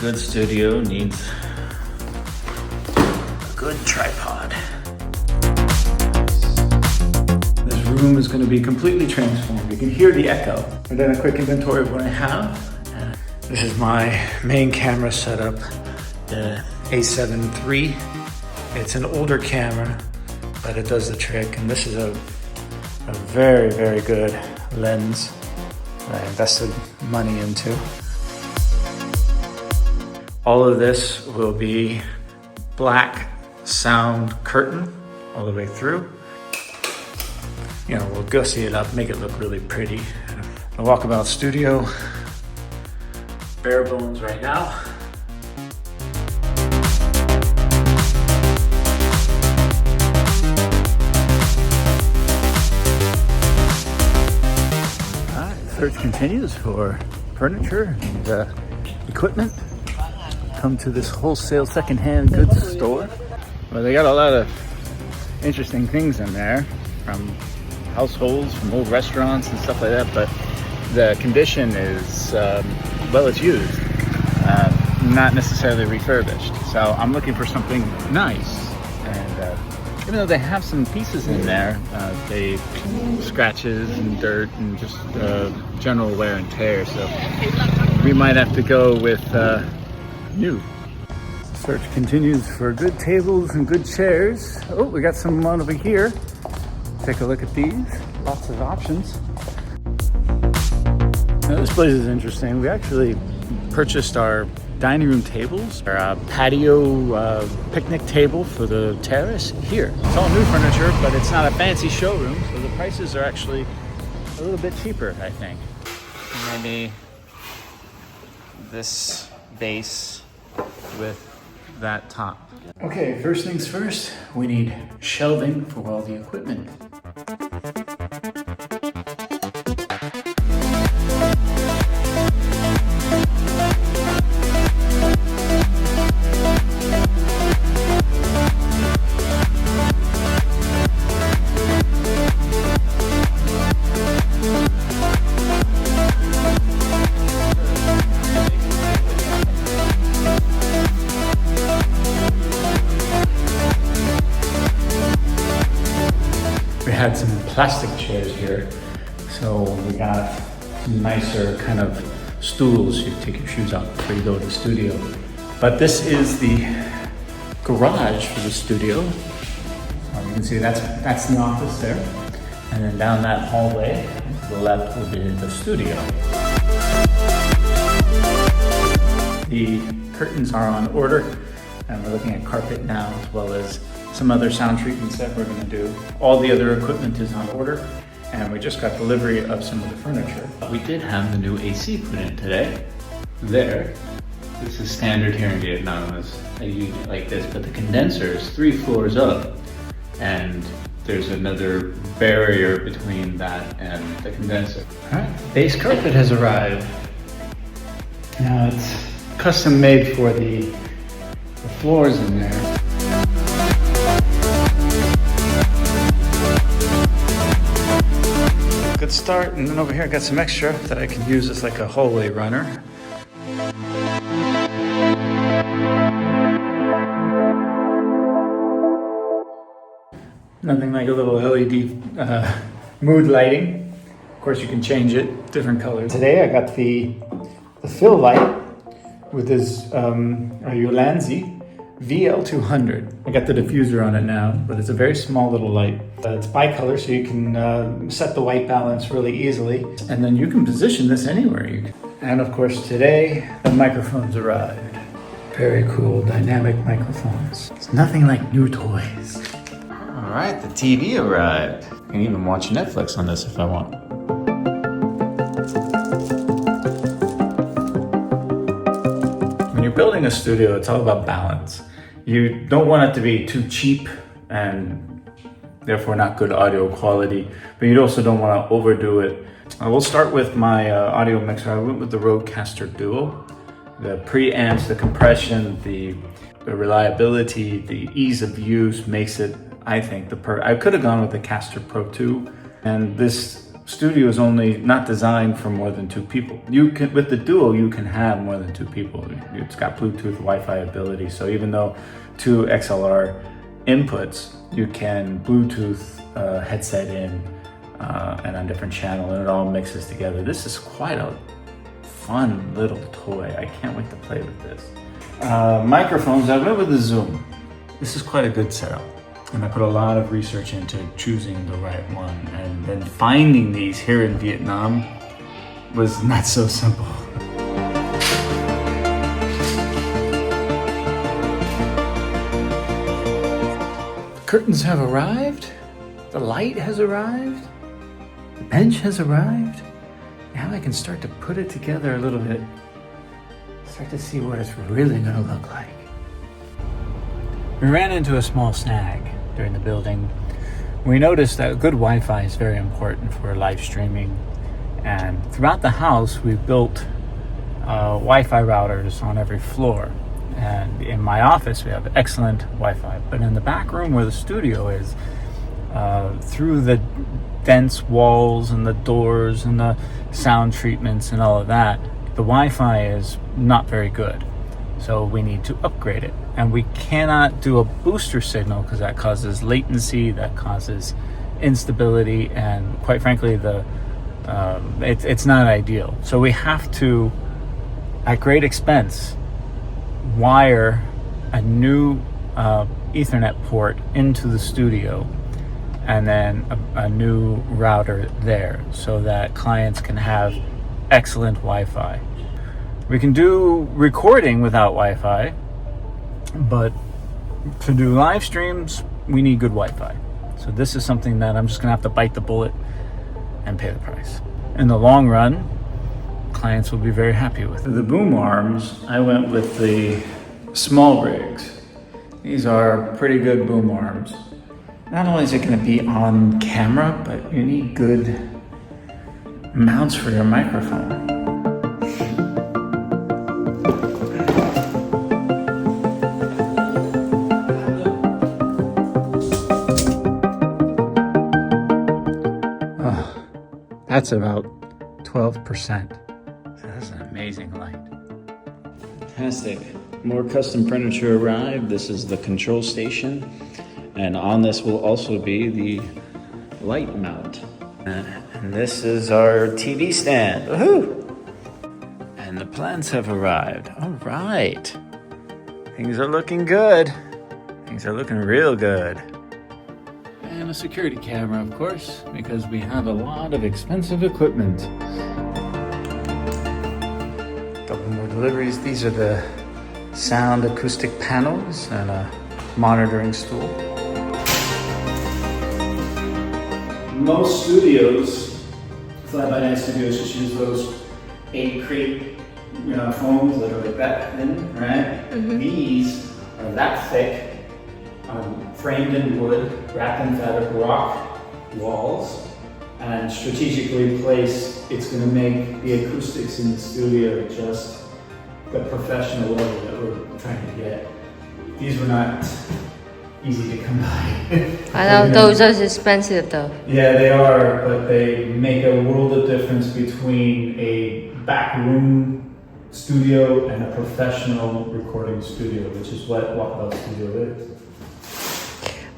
good studio needs a good tripod. This room is going to be completely transformed. You can hear the echo. I've done a quick inventory of what I have. This is my main camera setup, the A7 III. It's an older camera, but it does the trick. And this is a very, very good lens that I invested money into. All of this will be black sound curtain all the way through. You know, we'll gussy it up, make it look really pretty. The Walkabout studio, bare bones right now. All right, search continues for furniture and equipment. Come to this wholesale secondhand goods store. Well, they got a lot of interesting things in there, from households, from old restaurants and stuff like that, but the condition is, well, it's used, not necessarily refurbished. So I'm looking for something nice, and even though they have some pieces in there, they scratches and dirt and just general wear and tear, so we might have to go with new. Search continues for good tables and good chairs. Oh, we got some on over here. Take a look at these. Lots of options. Now, this place is interesting. We actually purchased our dining room tables, our patio picnic table for the terrace here. It's all new furniture, but it's not a fancy showroom, so the prices are actually a little bit cheaper, I think. Maybe this base with that top. Okay, first things first, we need shelving for all the equipment. We had some plastic chairs here, so we got some nicer kind of stools. You take your shoes off before you go to the studio. But this is the garage for the studio. You can see that's the office there, and then down that hallway to the left will be the studio. The curtains are on order, and we're looking at carpet now, as well as some other sound treatments that we're going to do. All the other equipment is on order, and we just got delivery of some of the furniture. We did have the new AC put in today. There. This is standard here in Vietnam, as a unit like this, but the condenser is 3 floors up, and there's another barrier between that and the condenser. All right, base carpet has arrived. Now it's custom made for the floors in there. Good start, and then over here I got some extra that I can use as like a hallway runner. Nothing like a little LED mood lighting. Of course, you can change it, different colors. Today I got the fill light with this Ulanzi VL200. I got the diffuser on it now, but it's a very small little light. It's bicolor, so you can set the white balance really easily. And then you can position this anywhere. And of course today, the microphones arrived. Very cool, dynamic microphones. It's nothing like new toys. All right, the TV arrived. I can even watch Netflix on this if I want. When you're building a studio, it's all about balance. You don't want it to be too cheap and therefore not good audio quality, but you also don't want to overdo it. We'll start with my audio mixer. I went with the Rodecaster Duo. The preamps, the compression, the reliability, the ease of use makes it, I think, I could have gone with the Caster Pro 2, and this studio is only not designed for more than 2 people. You can, with the Duo, you can have more than 2 people. It's got Bluetooth, Wi-Fi ability. So even though 2 XLR inputs, you can Bluetooth headset in and on different channel, and it all mixes together. This is quite a fun little toy. I can't wait to play with this. Microphones, I went with the Zoom. This is quite a good setup. And I put a lot of research into choosing the right one, and then finding these here in Vietnam was not so simple. The curtains have arrived, the light has arrived, the bench has arrived. Now I can start to put it together a little bit, start to see what it's really gonna look like. We ran into a small snag during the building. We noticed that good Wi-Fi is very important for live streaming, and throughout the house we built Wi-Fi routers on every floor. And in my office we have excellent Wi-Fi, but in the back room where the studio is, through the dense walls and the doors and the sound treatments and all of that, the Wi-Fi is not very good. So we need to upgrade it, and we cannot do a booster signal because that causes latency, that causes instability, and quite frankly, it's not ideal. So we have to, at great expense, wire a new Ethernet port into the studio, and then a new router there, so that clients can have excellent Wi-Fi. We can do recording without Wi-Fi, but to do live streams, we need good Wi-Fi. So this is something that I'm just gonna have to bite the bullet and pay the price. In the long run, clients will be very happy with it. The boom arms, I went with the small rigs. These are pretty good boom arms. Not only is it gonna be on camera, but you need good mounts for your microphone. That's about 12%. So that's an amazing light. Fantastic. More custom furniture arrived. This is the control station. And on this will also be the light mount. And this is our TV stand. Woohoo! And the plants have arrived. All right. Things are looking good. Things are looking real good. And a security camera, of course, because we have a lot of expensive equipment. Couple more deliveries. These are the sound acoustic panels and a monitoring stool. Most studios, fly-by-night studios, just use those 8 crate foams that are like that thin, right? Mm-hmm. These are that thick. Framed in wood, wrapped in fabric, rock walls, and strategically placed. It's going to make the acoustics in the studio just the professional level that we're trying to get. These were not easy to come by. I know those are expensive though. Yeah, they are, but they make a world of difference between a back room studio and a professional recording studio, which is what Walkabout Studio is.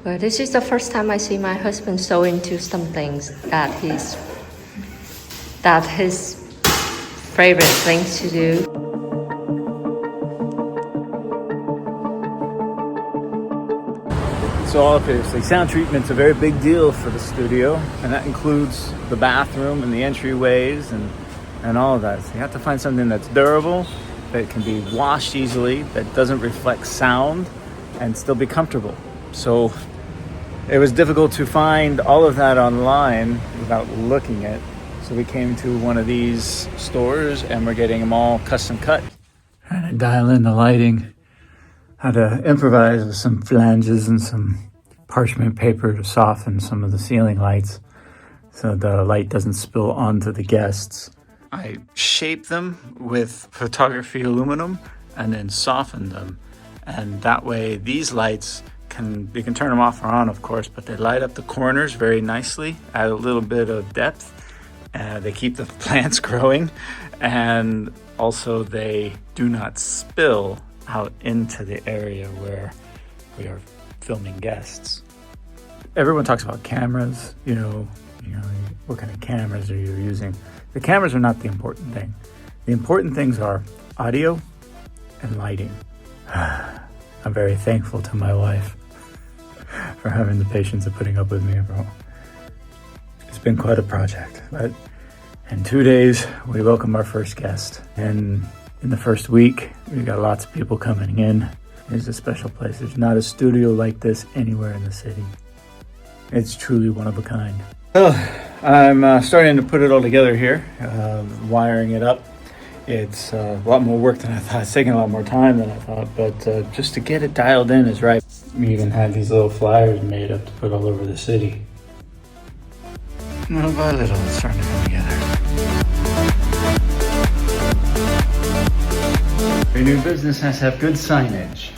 Well, this is the first time I see my husband so into some things that his favorite things to do. So obviously, sound treatment's a very big deal for the studio, and that includes the bathroom and the entryways and all of that. So you have to find something that's durable, that can be washed easily, that doesn't reflect sound, and still be comfortable. So it was difficult to find all of that online without looking at. So we came to one of these stores and we're getting them all custom cut. Trying to dial in the lighting. Had to improvise with some flanges and some parchment paper to soften some of the ceiling lights so the light doesn't spill onto the guests. I shaped them with photography aluminum and then softened them. And that way these lights you can turn them off or on, of course, but they light up the corners very nicely, add a little bit of depth, They keep the plants growing, and also they do not spill out into the area where we are filming guests. Everyone talks about cameras, you know, what kind of cameras are you using? The cameras are not the important thing. The important things are audio and lighting. I'm very thankful to my wife for having the patience of putting up with me, bro. It's been quite a project, but in 2 days, we welcome our first guest. And in the first week, we got lots of people coming in. It's a special place. There's not a studio like this anywhere in the city. It's truly one of a kind. Well, I'm starting to put it all together here, wiring it up. It's a lot more work than I thought. It's taking a lot more time than I thought, but just to get it dialed in is right. We even had these little flyers made up to put all over the city. Little by little, it's starting to come together. Every new business has to have good signage.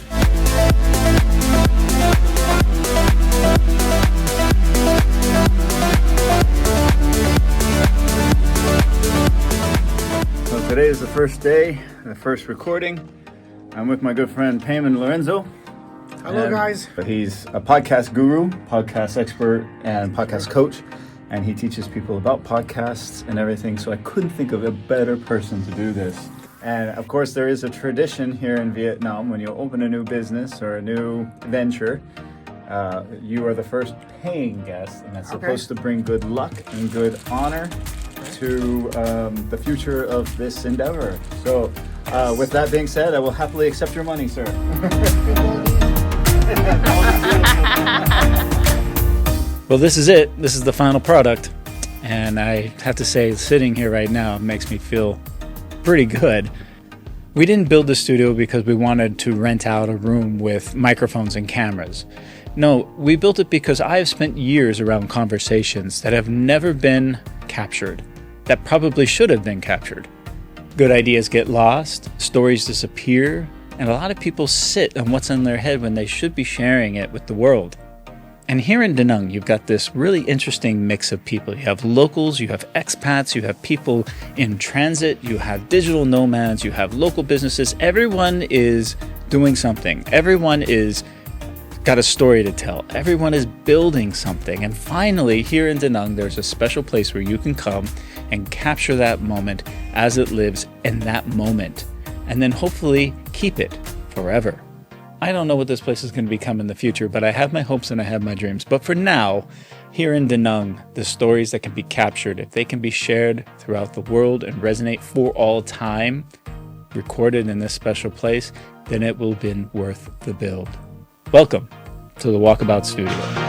So today is the first day, the first recording. I'm with my good friend Pam and Lorenzo. Hello, guys. He's a podcast guru, podcast expert, and podcast coach. And he teaches people about podcasts and everything. So I couldn't think of a better person to do this. And of course, there is a tradition here in Vietnam when you open a new business or a new venture, you are the first paying guest, and that's supposed to bring good luck and good honor to the future of this endeavor. So with that being said, I will happily accept your money, sir. Well, this is it. This is the final product. And I have to say, sitting here right now makes me feel pretty good. We didn't build the studio because we wanted to rent out a room with microphones and cameras. No, we built it because I have spent years around conversations that have never been captured, that probably should have been captured. Good ideas get lost, stories disappear, and a lot of people sit on what's in their head when they should be sharing it with the world. And here in Da Nang, you've got this really interesting mix of people. You have locals, you have expats, you have people in transit, you have digital nomads, you have local businesses. Everyone is doing something. Everyone is got a story to tell. Everyone is building something. And finally, here in Da Nang, there's a special place where you can come and capture that moment as it lives in that moment. And then hopefully keep it forever. I don't know what this place is going to become in the future, but I have my hopes and I have my dreams. But for now, here in Da Nang, the stories that can be captured, if they can be shared throughout the world and resonate for all time, recorded in this special place, then it will have been worth the build. Welcome to the Walkabout Studio.